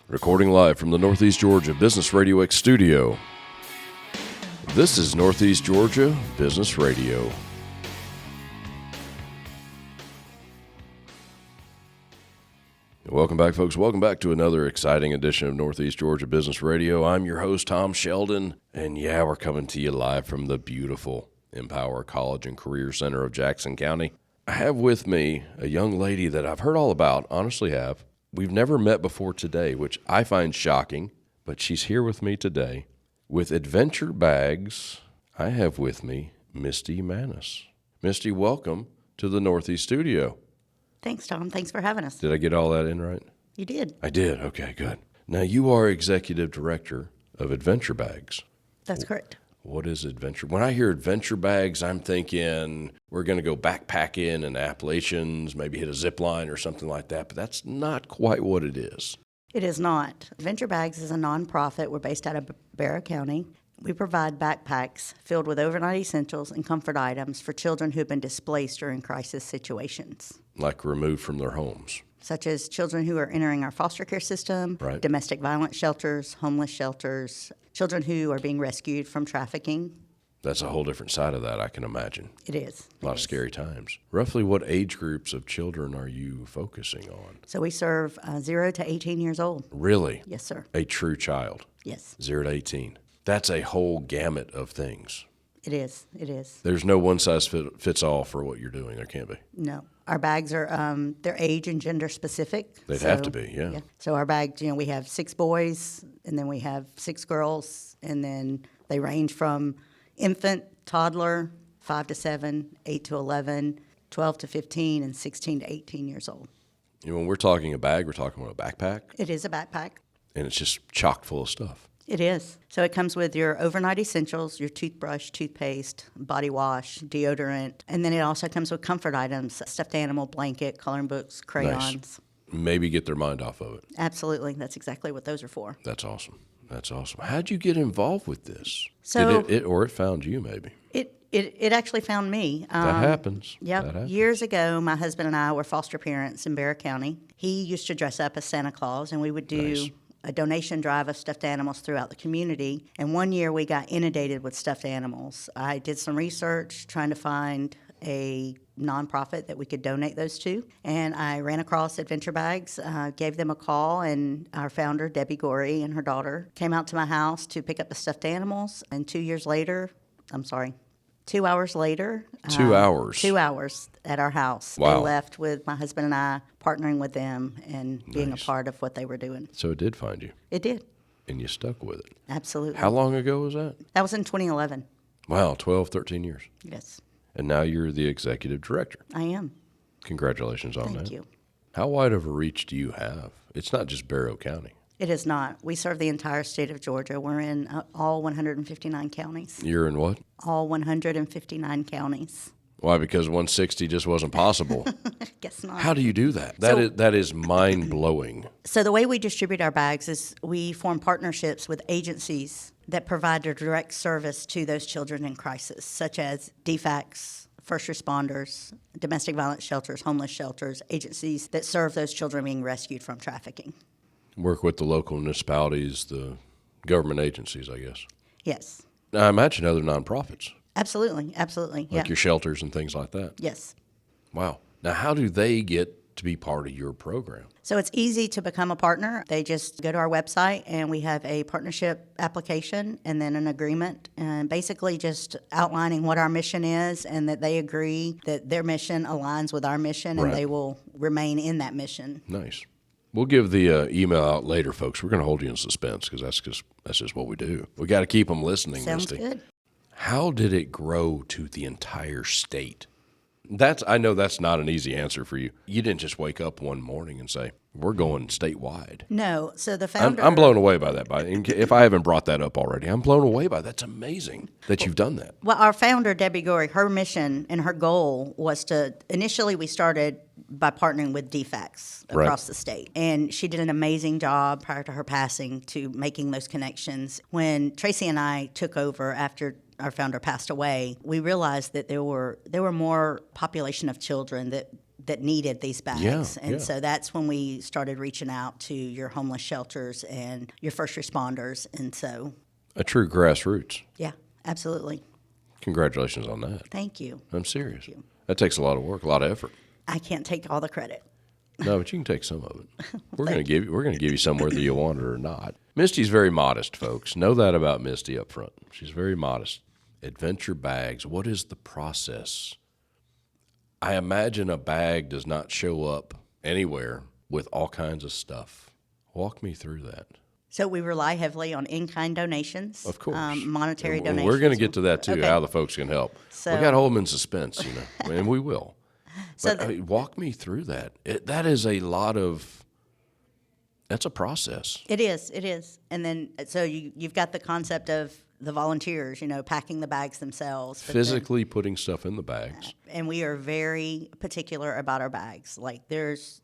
Recording live from the Northeast Georgia Business RadioX studio. This is Northeast Georgia Business Radio. Welcome back, folks. Welcome back to another exciting edition of Northeast Georgia Business Radio. I'm your host, Tom Sheldon, and we're coming to you live from the beautiful Empower College and Career Center of Jackson County. I have with me a young lady that I've heard all about, honestly have. We've never met before today, which I find shocking, but she's here with me today. With Adventure Bags, I have with me Misty Manus. Misty, welcome to the Northeast studio. Thanks, Tom. Thanks for having us. Did I get all that in right? You did. I did. Okay, good. Now, you are executive director of Adventure Bags. That's correct. What is Adventure? When I hear Adventure Bags, I'm thinking we're going to go backpacking in Appalachians, maybe hit a zip line or something like that, but that's not quite what it is. It is not. Adventure Bags is a nonprofit. We're based out of Barrow County. We provide backpacks filled with overnight essentials and comfort items for children who have been displaced during crisis situations. Like removed from their homes. Such as children who are entering our foster care system, Right. Domestic violence shelters, homeless shelters, children who are being rescued from trafficking. That's a whole different side of that, I can imagine. It is. A lot of scary times. Roughly what age groups of children are you focusing on? So we serve 0 to 18 years old. Really? Yes, sir. A true child? Yes, 0 to 18. That's a whole gamut of things. it is. It is. There's no one size fits all for what you're doing. There can't be. No. Our bags are, they're age and gender specific. They'd have to be, yeah. So our bags, we have 6 boys, and then we have 6 girls, and then they range from infant, toddler, 5 to 7, 8 to 11, 12 to 15, and 16 to 18 years old. When we're talking a bag, we're talking about a backpack, It is a backpack. and it's just chock full of stuff. It is. So it comes with your overnight essentials, your toothbrush, toothpaste, body wash, deodorant, and then it also comes with comfort items, stuffed animal, blanket, coloring books, crayons. Maybe get their mind off of it. Absolutely. That's exactly what those are for. That's awesome. That's awesome. How'd you get involved with this? So- Did it found you, maybe? It actually found me. That happens. Yep. That happens. Years ago, my husband and I were foster parents in Barrow County. He used to dress up as Santa Claus, and we would do Nice. a donation drive of stuffed animals throughout the community. And one year, we got inundated with stuffed animals. I did some research trying to find a nonprofit that we could donate those to. And I ran across Adventure Bags, gave them a call, and our founder, Debbie Gorey, and her daughter came out to my house to pick up the stuffed animals. And 2 hours later, 2 hours 2 hours at our house. Wow. They left with my husband and I partnering with them and being Nice. a part of what they were doing. So it did find you, It did. and you stuck with it. Absolutely. How long ago was that? That was in 2011. Wow, 12, 13 years. Yes, And now you're the executive director. I am. Congratulations on that. Thank you. How wide of a reach do you have? It's not just Barrow County. It is not. We serve the entire state of Georgia. We're in all 159 counties. You're in what? All 159 counties. Why? Because 160 just wasn't possible. Guess not. How do you do that? That is mind-blowing. So the way we distribute our bags is we form partnerships with agencies that provide a direct service to those children in crisis, such as DFACs, first responders, domestic violence shelters, homeless shelters, agencies that serve those children being rescued from trafficking. Work with the local municipalities, the government agencies, I guess. Yes, Now, I imagine other nonprofits, absolutely, absolutely. like your shelters and things like that. Yes. Wow. Now, how do they get to be part of your program? So it's easy to become a partner. They just go to our website, and we have a partnership application and then an agreement, and basically just outlining what our mission is and that they agree that their mission aligns with our mission and Right. they will remain in that mission. Nice. We'll give the email out later, folks. We're going to hold you in suspense because that's just what we do. We got to keep them listening, Sounds Misty. good. How did it grow to the entire state? I know that's not an easy answer for you. You didn't just wake up one morning and say, we're going statewide. No, so the founder... I'm blown away by that. If I haven't brought that up already, I'm blown away by that. That's amazing that you've done that. Well, our founder, Debbie Gorey, her mission and her goal was to, initially we started by partnering with DFACs Right. across the state. And she did an amazing job prior to her passing to making those connections. When Tracy and I took over after our founder passed away, we realized that there were more population of children that that needed these bags. Yeah, And yeah. so that's when we started reaching out to your homeless shelters and your first responders. And so, A true grassroots. yeah, absolutely. Congratulations on that. Thank you. I'm serious. Thank you. That takes a lot of work, a lot of effort. I can't take all the credit. No, but you can take some of it. We're going to give you some whether you want it or not. Misty's very modest, folks. Know that about Misty up front. She's very modest. Adventure bags. What is the process? I imagine a bag does not show up anywhere with all kinds of stuff. Walk me through that. So we rely heavily on in-kind donations. Of course. Monetary And donations. we're going to get to that too, Okay. how the folks can help. So- We got to hold them in suspense, and we will. So But walk me through that. That is a lot of, that's a process. It is. And then, so you've got the concept of the volunteers, packing the bags themselves. but then- Physically putting stuff in the bags. and we are very particular about our bags. Like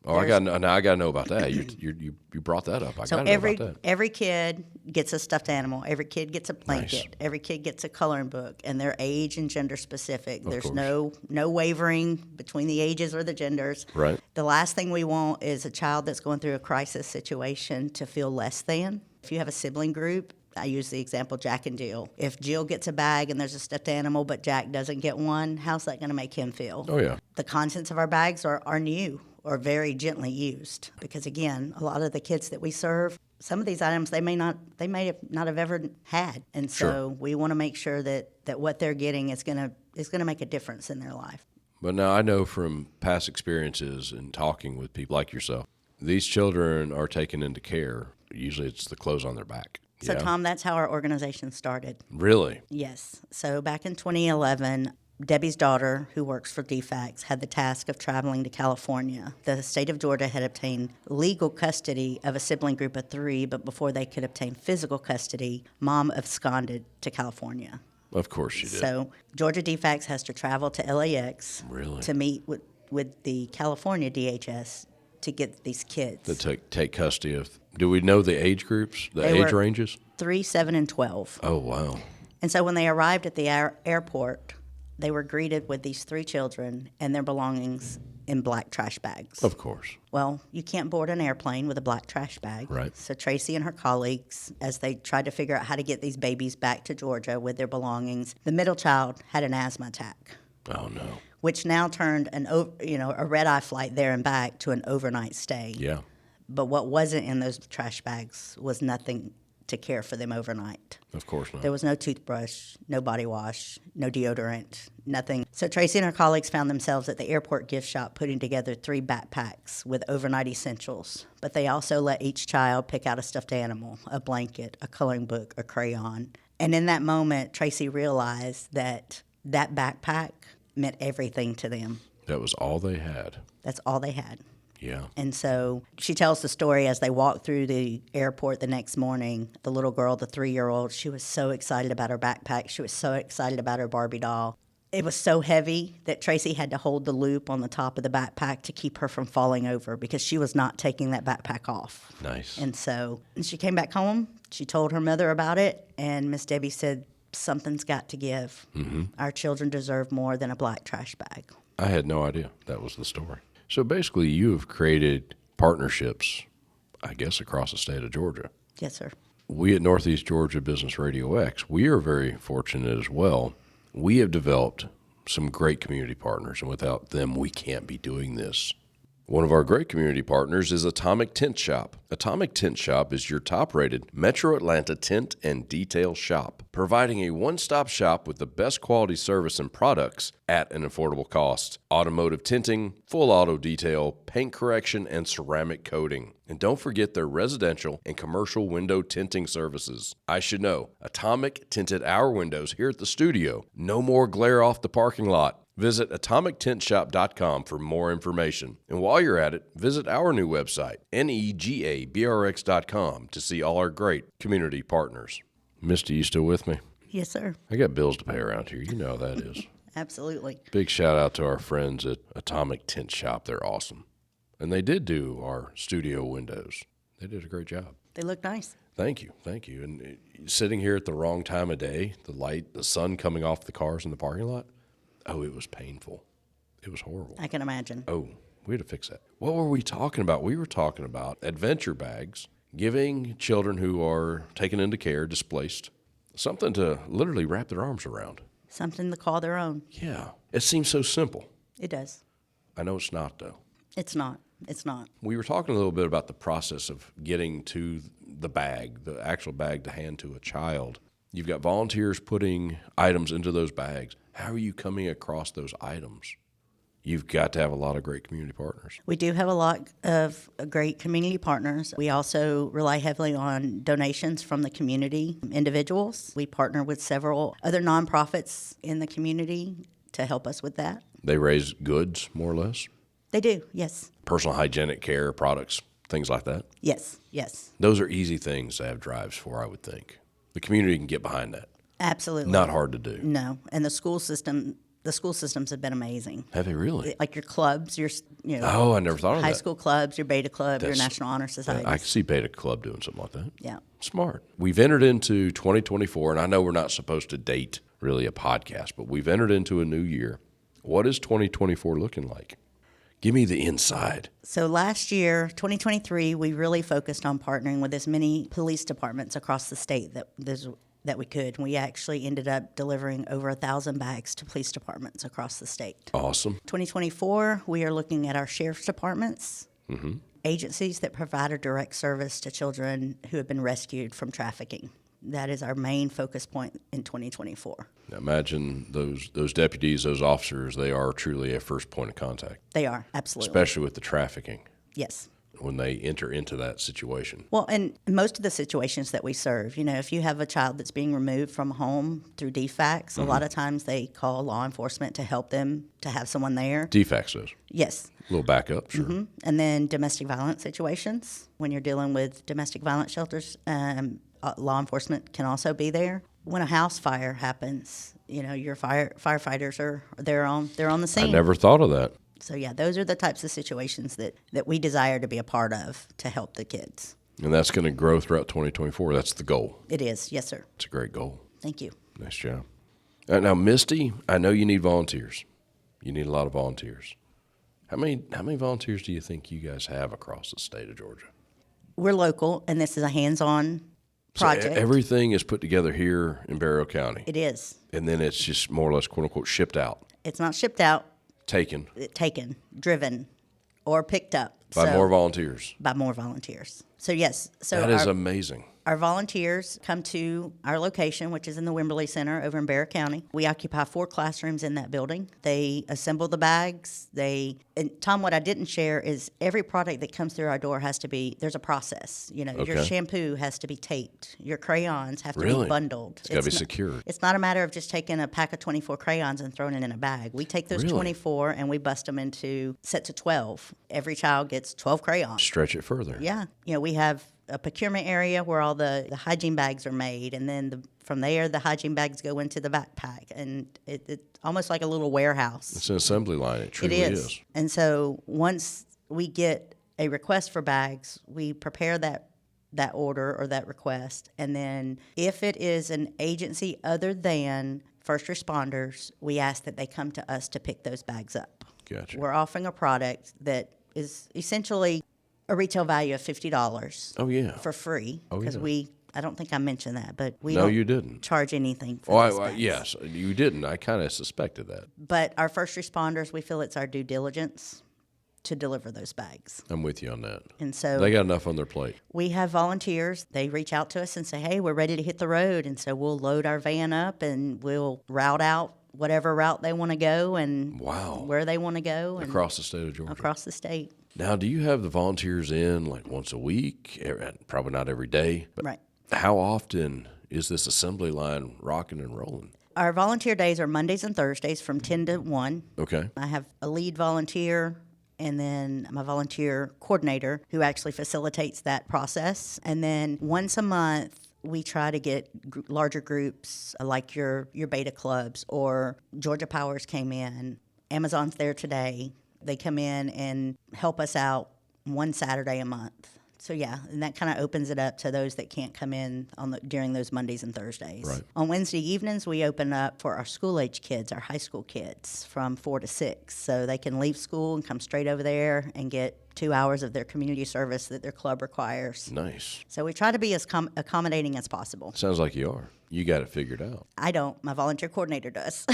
Oh, I got to know about that. You brought that up. I So got to know every about that. every kid gets a stuffed animal. Every kid gets a blanket. Nice. Every kid gets a coloring book, and they're age and gender specific. There's course. no wavering between the ages or the genders. Right. The last thing we want is a child that's going through a crisis situation to feel less than. If you have a sibling group, I use the example Jack and Jill. If Jill gets a bag and there's a stuffed animal, but Jack doesn't get one, how's that going to make him feel? Oh, yeah. The contents of our bags are new or very gently used because, again, a lot of the kids that we serve, some of these items they may not have ever had, and so Sure. we want to make sure that what they're getting is going to make a difference in their life. But now I know from past experiences and talking with people like yourself, these children are taken into care. Usually it's the clothes on their back. So, Yeah? Tom, that's how our organization started. Really? Yes. So back in 2011, Debbie's daughter, who works for DFACS, had the task of traveling to California. The state of Georgia had obtained legal custody of a sibling group of 3, but before they could obtain physical custody, Mom absconded to California. Of course she did. So Georgia DFACS has to travel to LAX Really? to meet with the California DHS to get these kids. To take custody of. Do we know the age groups, the They age were- ranges? 3, 7, and 12. Oh, wow. And so when they arrived at the airport, they were greeted with these 3 children and their belongings in black trash bags. Of course. Well, you can't board an airplane with a black trash bag. Right. So Tracy and her colleagues, as they tried to figure out how to get these babies back to Georgia with their belongings, the middle child had an asthma attack, Oh, no. which now turned a red-eye flight there and back to an overnight stay. Yeah. But what wasn't in those trash bags was nothing to care for them overnight. Of course not. There was no toothbrush, no body wash, no deodorant, nothing. So Tracy and her colleagues found themselves at the airport gift shop putting together 3 backpacks with overnight essentials. But they also let each child pick out a stuffed animal, a blanket, a coloring book, a crayon. And in that moment, Tracy realized that backpack meant everything to them. That was all they had. That's all they had. Yeah. And so she tells the story as they walked through the airport the next morning. The little girl, the 3-year-old, she was so excited about her backpack. She was so excited about her Barbie doll. It was so heavy that Tracy had to hold the loop on the top of the backpack to keep her from falling over because she was not taking that backpack off. Nice. And so she came back home. She told her mother about it, and Miss Debbie said, something's got to give. Mm-hmm. Our children deserve more than a black trash bag. I had no idea that was the story. So basically, you have created partnerships, I guess, across the state of Georgia. Yes, sir. We at Northeast Georgia Business RadioX, we are very fortunate as well. We have developed some great community partners, and without them, we can't be doing this. One of our great community partners is Atomic Tent Shop. Atomic Tent Shop is your top-rated Metro Atlanta tent and detail shop, providing a one-stop shop with the best quality service and products at an affordable cost. Automotive tinting, full auto detail, paint correction, and ceramic coating. And don't forget their residential and commercial window tinting services. I should know, Atomic tinted our windows here at the studio. No more glare off the parking lot. Visit atomictentshop.com for more information. And while you're at it, visit our new website, negabrx.com, to see all our great community partners. Misty, you still with me? Yes, sir. I got bills to pay around here. You know how that is. Absolutely. Big shout out to our friends at Atomic Tent Shop. They're awesome. And they did do our studio windows. They did a great job. They look nice. Thank you. Thank you. And sitting here at the wrong time of day, the sun coming off the cars in the parking lot, oh, it was painful. It was horrible. I can imagine. Oh, We had to fix that. What were we talking about? We were talking about adventure bags, giving children who are taken into care, displaced, something to literally wrap their arms around. Something to call their own. Yeah. It seems so simple. It does. I know it's not, though. It's not. It's not. We were talking a little bit about the process of getting to the bag, the actual bag to hand to a child. You've got volunteers putting items into those bags. How are you coming across those items? You've got to have a lot of great community partners. We do have a lot of great community partners. We also rely heavily on donations from the community, individuals. We partner with several other nonprofits in the community to help us with that. They raise goods, more or less. They do, yes. Personal hygienic care products, things like that. Yes, yes. Those are easy things to have drives for, I would think. The community can get behind that. Absolutely. Not hard to do. No, and the school systems have been amazing. Have they really? Like your clubs, Oh, I never thought of that. high school clubs, your Beta Club, your That's- National Honor Society. I can see Beta Club doing something like that. Yeah. Smart. We've entered into 2024, and I know we're not supposed to date really a podcast, but we've entered into a new year. What is 2024 looking like? Give me the inside. So last year, 2023, we really focused on partnering with as many police departments across the state that we could. We actually ended up delivering over 1,000 bags to police departments across the state. Awesome. 2024, we are looking at our sheriff's departments, agencies that provide a direct service to children who have been rescued from trafficking. That is our main focus point in 2024. Now imagine those deputies, those officers, they are truly a first point of contact, They are, absolutely. especially with the trafficking Yes. when they enter into that situation. Well, and most of the situations that we serve, if you have a child that's being removed from home through DFACS, a lot of times they call law enforcement to help them to have someone there. DFACS does. Yes. A little backup, sure. And then domestic violence situations, when you're dealing with domestic violence shelters, law enforcement can also be there. When a house fire happens, your firefighters are they're on the scene. I never thought of that. So yeah, those are the types of situations that we desire to be a part of to help the kids. And that's going to grow throughout 2024. That's the goal. It is, yes, sir. It's a great goal. Thank you. Nice job. Now, Misty, I know you need volunteers. You need a lot of volunteers. How many volunteers do you think you guys have across the state of Georgia? We're local, and this is a hands-on project. So everything is put together here in Barrow County. It is. And then it's just more or less, quote unquote, shipped out, It's not shipped out, taken taken, driven, or picked up. by more volunteers. By more volunteers. So yes. So That is amazing. Our volunteers come to our location, which is in the Wimberley Center over in Barrow County. We occupy 4 classrooms in that building. They assemble the bags. And Tom, what I didn't share is every product that comes through our door there's a process. Your Okay. shampoo has to be taped. Your crayons have to Really? be bundled. It's got to be secure. It's not a matter of just taking a pack of 24 crayons and throwing it in a bag. We take those Really? 24 and we bust them into sets of 12. Every child gets 12 crayons. Stretch it further. Yeah. We have a procurement area where all the hygiene bags are made, and then from there, the hygiene bags go into the backpack, and it's almost like a little warehouse. It's an assembly line. It truly is. And so once we get a request for bags, we prepare that order or that request, and then if it is an agency other than first responders, we ask that they come to us to pick those bags up. Gotcha. We're offering a product that is essentially a retail value of $50 Oh, yeah. for free, Oh, because yeah. I don't think I mentioned that, but we No, don't you didn't. charge anything for these bags. Yes, you didn't. I kind of suspected that. But our first responders, we feel it's our due diligence to deliver those bags. I'm with you on that. And so They got enough on their plate. we have volunteers. They reach out to us and say, hey, we're ready to hit the road. And so we'll load our van up and we'll route out whatever route they want to go and Wow. where they want to go. And Across the state of Georgia. across the state. Now, do you have the volunteers in like once a week? Probably not every day. But Right. how often is this assembly line rocking and rolling? Our volunteer days are Mondays and Thursdays from 10 to 1. Okay. I have a lead volunteer and then my volunteer coordinator who actually facilitates that process. And then once a month, we try to get larger groups like your Beta Clubs, or Georgia Powers came in. Amazon's there today. They come in and help us out one Saturday a month So yeah, and that kind of opens it up to those that can't come in during those Mondays and Thursdays. Right. On Wednesday evenings, we open up for our school-age kids, our high school kids, from 4 to 6. So they can leave school and come straight over there and get 2 hours of their community service that their club requires. Nice. So we try to be as accommodating as possible. Sounds like you are. You got it figured out. I don't. My volunteer coordinator does.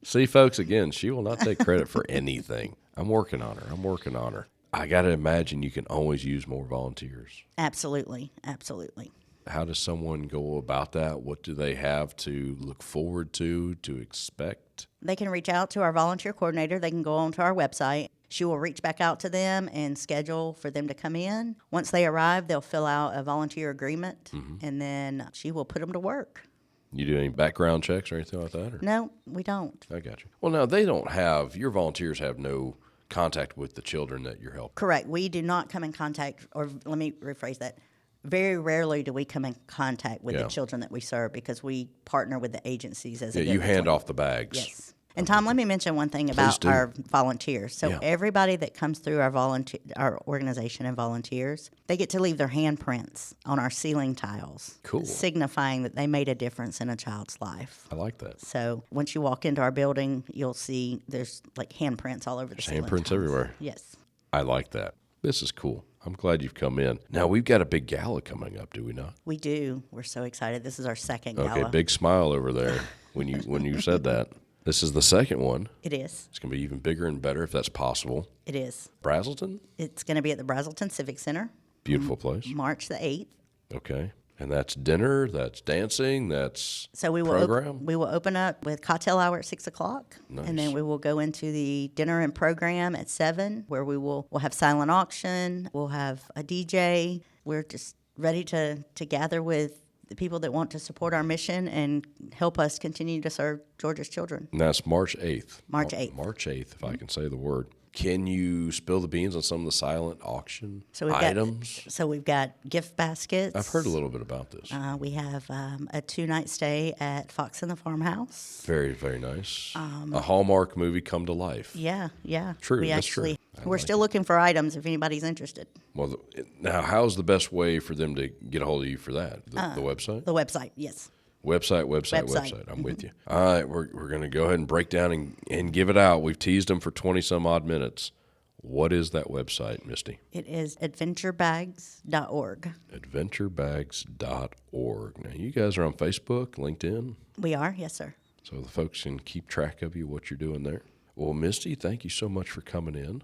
See, folks, again, she will not take credit for anything. I'm working on her. I got to imagine you can always use more volunteers. Absolutely. Absolutely. How does someone go about that? What do they have to look forward to expect? They can reach out to our volunteer coordinator. They can go onto our website. She will reach back out to them and schedule for them to come in. Once they arrive, they'll fill out a volunteer agreement, and then she will put them to work. You do any background checks or anything like that? Or? No, we don't. I got you. Well, now, your volunteers have no contact with the children that you're helping. Correct. We do not come in contact, or let me rephrase that. Very rarely do we come in contact with the children that we serve because we partner with the agencies as a you hand off the bags. Yes. And Tom, let me mention one thing about our volunteers. So everybody that comes through our organization and volunteers, they get to leave their handprints on our ceiling tiles. Cool. Signifying that they made a difference in a child's life. I like that. So once you walk into our building, you'll see there's like handprints all over the ceiling Handprints tiles. everywhere. Yes. I like that. This is cool. I'm glad you've come in. Now, we've got a big gala coming up, do we not? We do. We're so excited. This is our second gala. Okay, big smile over there when you said that. This is the second one. It is. It's going to be even bigger and better if that's possible. It is. Brazelton? It's going to be at the Brazelton Civic Center. Beautiful place. March the 8th. Okay. And that's dinner, that's dancing, that's So we will program? we will open up with cocktail hour at 6 o'clock, Nice. and then we will go into the dinner and program at 7, where we'll have silent auction, we'll have a DJ. We're just ready to gather with the people that want to support our mission and help us continue to serve Georgia's children. And that's March 8th. March 8th. March 8th, if I can say the word. Can you spill the beans on some of the silent auction So items? we've got gift baskets. I've heard a little bit about this. We have a 2-night stay at Fox and the Farmhouse. Very, very nice. A Hallmark movie come to life. Yeah. True, We that's true. We're still looking for items if anybody's interested. Well, now, how's the best way for them to get a hold of you for that? The website? The website, yes. Website. I'm with you. All right, we're going to go ahead and break down and give it out. We've teased them for 20-some-odd minutes. What is that website, Misty? It is adventurebags.org. Adventurebags.org. Now, you guys are on Facebook, LinkedIn? We are, yes, sir. So the folks can keep track of you, what you're doing there. Well, Misty, thank you so much for coming in.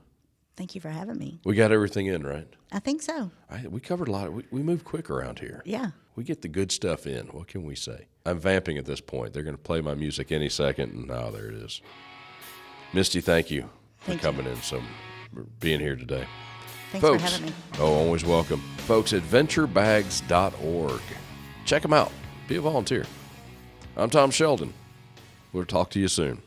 Thank you for having me. We got everything in, right? I think so. We covered a lot. We move quick around here. Yeah. We get the good stuff in. What can we say? I'm vamping at this point. They're going to play my music any second, and now there it is. Misty, thank you for coming in, for being here today. Thanks for having me. Oh, always welcome. Folks, adventurebags.org. Check them out. Be a volunteer. I'm Tom Sheldon. We'll talk to you soon.